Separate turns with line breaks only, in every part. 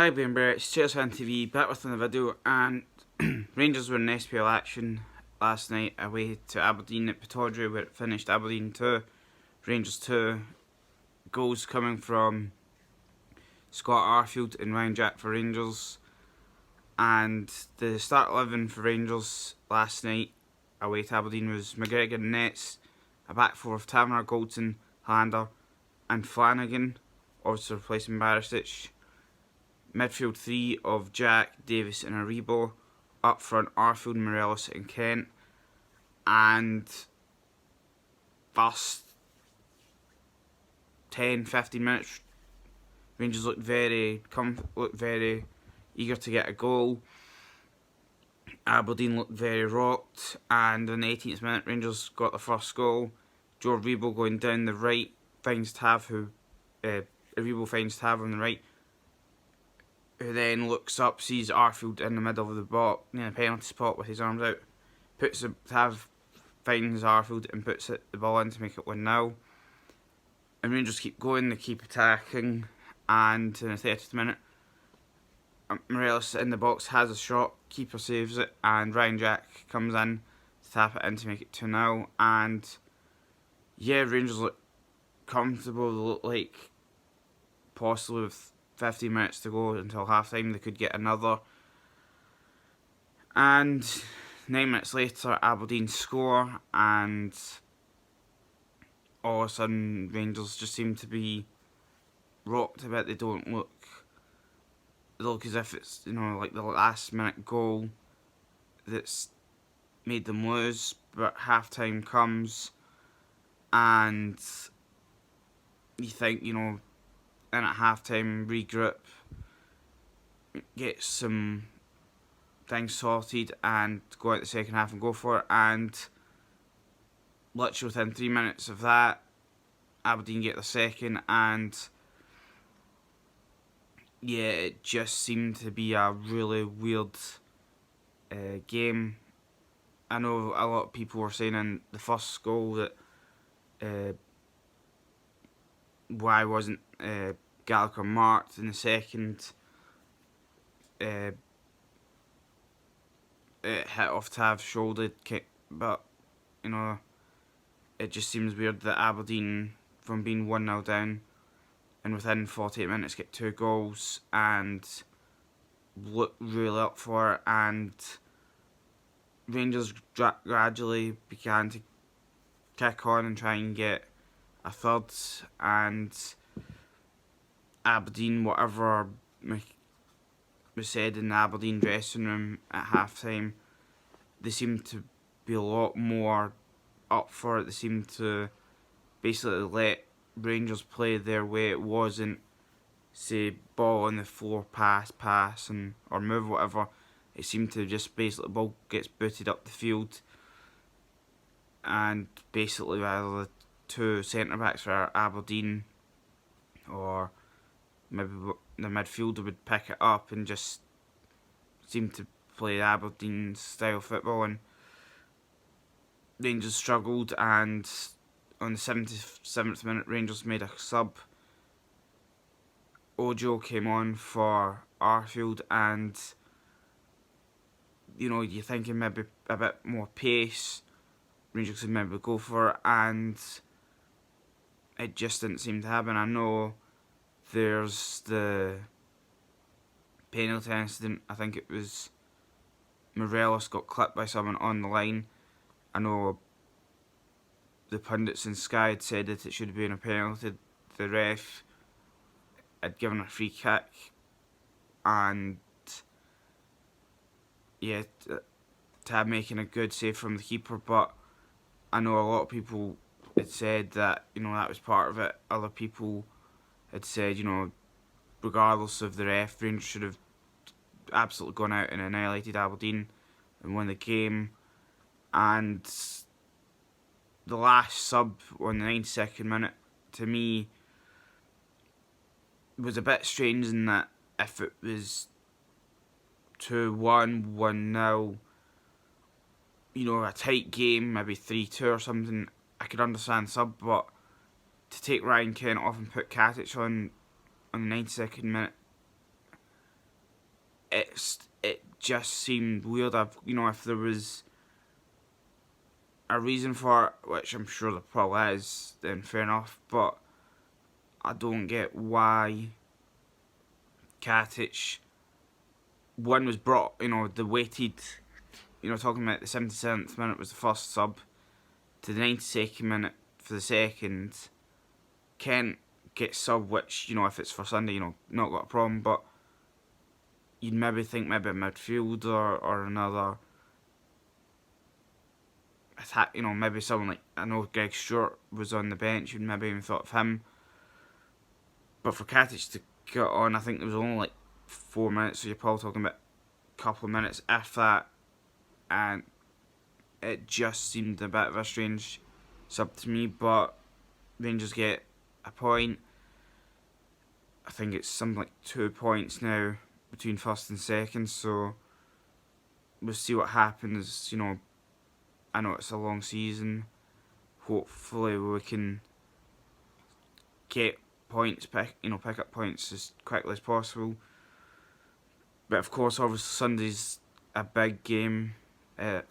Hi Ben Barrett, it's Cheers on TV, back with another video, and Rangers were in SPL action last night away to Aberdeen at Pittodrie, where it finished Aberdeen 2, Rangers 2. Goals coming from Scott Arfield and Ryan Jack for Rangers. And the start 11 for Rangers last night away to Aberdeen was McGregor in nets, a back four of Taverner, Goldson, Hollander and Flanagan, also replacing Barisic. Midfield three of Jack, Davis and Aribo. Up front, Arfield, Morelos and Kent. And first 10-15 minutes, Rangers looked very eager to get a goal. Aberdeen looked very rocked, and in the 18th minute, Rangers got the first goal. Joe Aribo going down the right finds Tav, Aribo finds Tav on the right, who then looks up, sees Arfield in the middle of the box, near the penalty spot with his arms out, puts the Tav, finds Arfield and puts the ball in to make it 1-0. And Rangers keep going, they keep attacking, and in the 30th minute, Morelos in the box has a shot, keeper saves it, and Ryan Jack comes in to tap it in to make it 2-0. And yeah, Rangers look comfortable, they look like possibly with 15 minutes to go until half time they could get another. And 9 minutes later, Aberdeen score, and all of a sudden Rangers just seem to be rocked a bit. They look as if it's, like the last minute goal that's made them lose. But half time comes, and you think, and at half time, regroup, get some things sorted, and go out the second half and go for it. And literally within 3 minutes of that, Aberdeen get the second, and yeah, it just seemed to be a really weird game. I know a lot of people were saying in the first goal that why wasn't Gallagher marked. In the second, it hit off Tav's shoulder, but it just seems weird that Aberdeen, from being 1-0 down, and within 48 minutes get 2 goals and look really up for it, and Rangers gradually began to kick on and try and get a third. And Aberdeen, whatever was said in the Aberdeen dressing room at half time, they seemed to be a lot more up for it. They seemed to basically let Rangers play their way. It wasn't, say, ball on the floor, pass, or move, whatever. It seemed to just basically the ball gets booted up the field, and basically either the two centre backs for Aberdeen or maybe the midfielder would pick it up and just seem to play Aberdeen style football. And Rangers struggled, and on the 77th minute, Rangers made a sub. Ojo came on for Arfield, and you're thinking maybe a bit more pace, Rangers could maybe go for it, and it just didn't seem to happen. I know there's the penalty incident. I think it was Morelos got clipped by someone on the line. I know the pundits in Sky had said that it should have been a penalty. The ref had given a free kick, and yeah, Tab making a good save from the keeper. But I know a lot of people had said that that was part of it. Other people had said regardless of the ref, Rangers should have absolutely gone out and annihilated Aberdeen and won the game. And the last sub on the 92nd minute, to me, was a bit strange in that if it was 2-1, 1-0, a tight game, maybe 3-2 or something, I could understand sub. But to take Ryan Kent off and put Katic on the 92nd minute, it just seemed weird. If there was a reason for it, which I'm sure there probably is, then fair enough. But I don't get why Katic, one was brought, the weighted, talking about the 77th minute was the first sub, to the 92nd minute for the second. Kent gets sub, which, if it's for Sunday, not got a problem, but you'd maybe think maybe a midfielder or another attack, maybe someone like, I know Greg Stewart was on the bench, you'd maybe even thought of him. But for Katic to get on, I think there was only like 4 minutes, so you're probably talking about a couple of minutes after that, and it just seemed a bit of a strange sub to me. But Rangers get a point. I think it's something like 2 points now between first and second, so we'll see what happens. I know it's a long season. Hopefully we can get points, pick up points as quickly as possible. But of course, obviously Sunday's a big game. I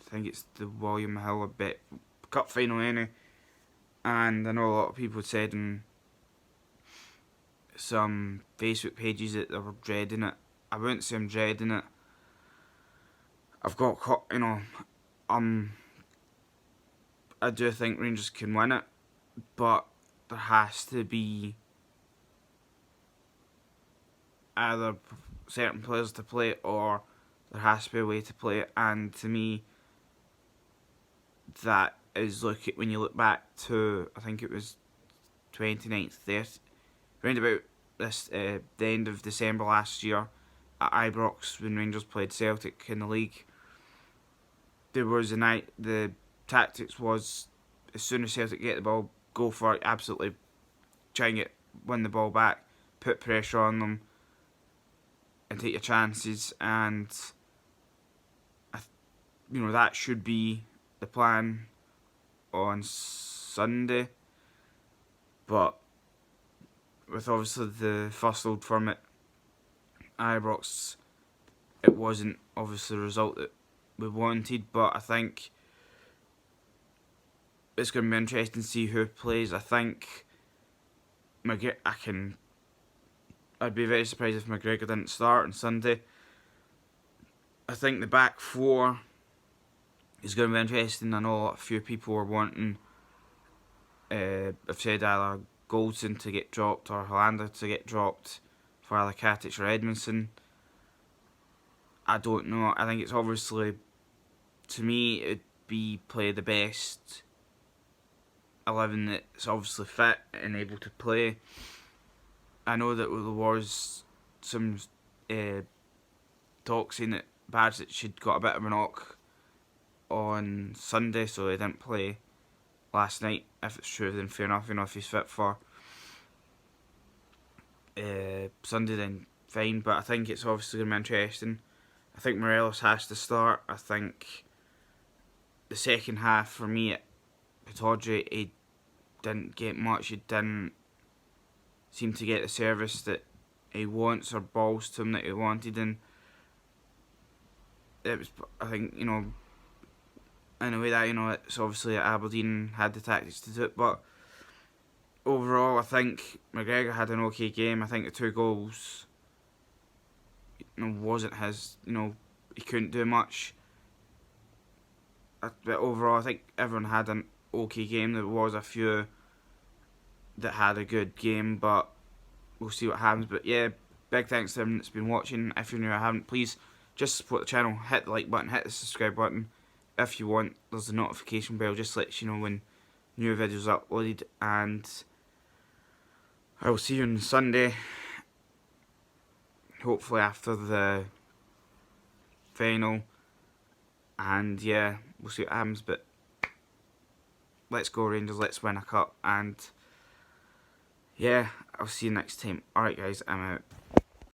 think it's the William Hill Cup final anyway. And I know a lot of people said in some Facebook pages that they were dreading it. I wouldn't say I'm dreading it. I've got, I do think Rangers can win it, but there has to be either certain players to play it, or there has to be a way to play it. And to me, that is when you look back to, I think it was 29th, 30th, round about this the end of December last year at Ibrox when Rangers played Celtic in the league. There was a night, the tactics was, as soon as Celtic get the ball, go for it, absolutely try and win the ball back, put pressure on them, and take your chances. And that should be the plan on Sunday. But with obviously the first Old Firm at Ibrox, it wasn't obviously the result that we wanted. But I think it's going to be interesting to see who plays. I think I'd be very surprised if McGregor didn't start on Sunday. I think the back four is going to be interesting. I know a few people were wanting, have said either Goldson to get dropped or Hollander to get dropped for either Katic or Edmondson. I don't know. I think it's obviously, to me, it'd be play the best 11 that's obviously fit and able to play. I know that there was some talk saying that Barisic had got a bit of a knock on Sunday, so he didn't play last night. If it's true, then fair enough. If he's fit for Sunday, then fine. But I think it's obviously going to be interesting. I think Morelos has to start. I think the second half for me at Pittodrie, he didn't get much. He didn't seem to get the service that he wants, or balls to him that he wanted. And it was, I think, in a way that, it's obviously Aberdeen had the tactics to do it. But overall, I think McGregor had an okay game. I think the 2 goals, wasn't his. He couldn't do much. But overall, I think everyone had an okay game. There was a few that had a good game, but we'll see what happens. But yeah, big thanks to everyone that's been watching. If you're new or haven't, please just support the channel. Hit the like button, hit the subscribe button. If you want, there's a notification bell, just lets you know when new videos are uploaded. And I will see you on Sunday, hopefully after the final. And yeah, we'll see what happens. But let's go Rangers, let's win a cup. And yeah, I'll see you next time. Alright guys, I'm out.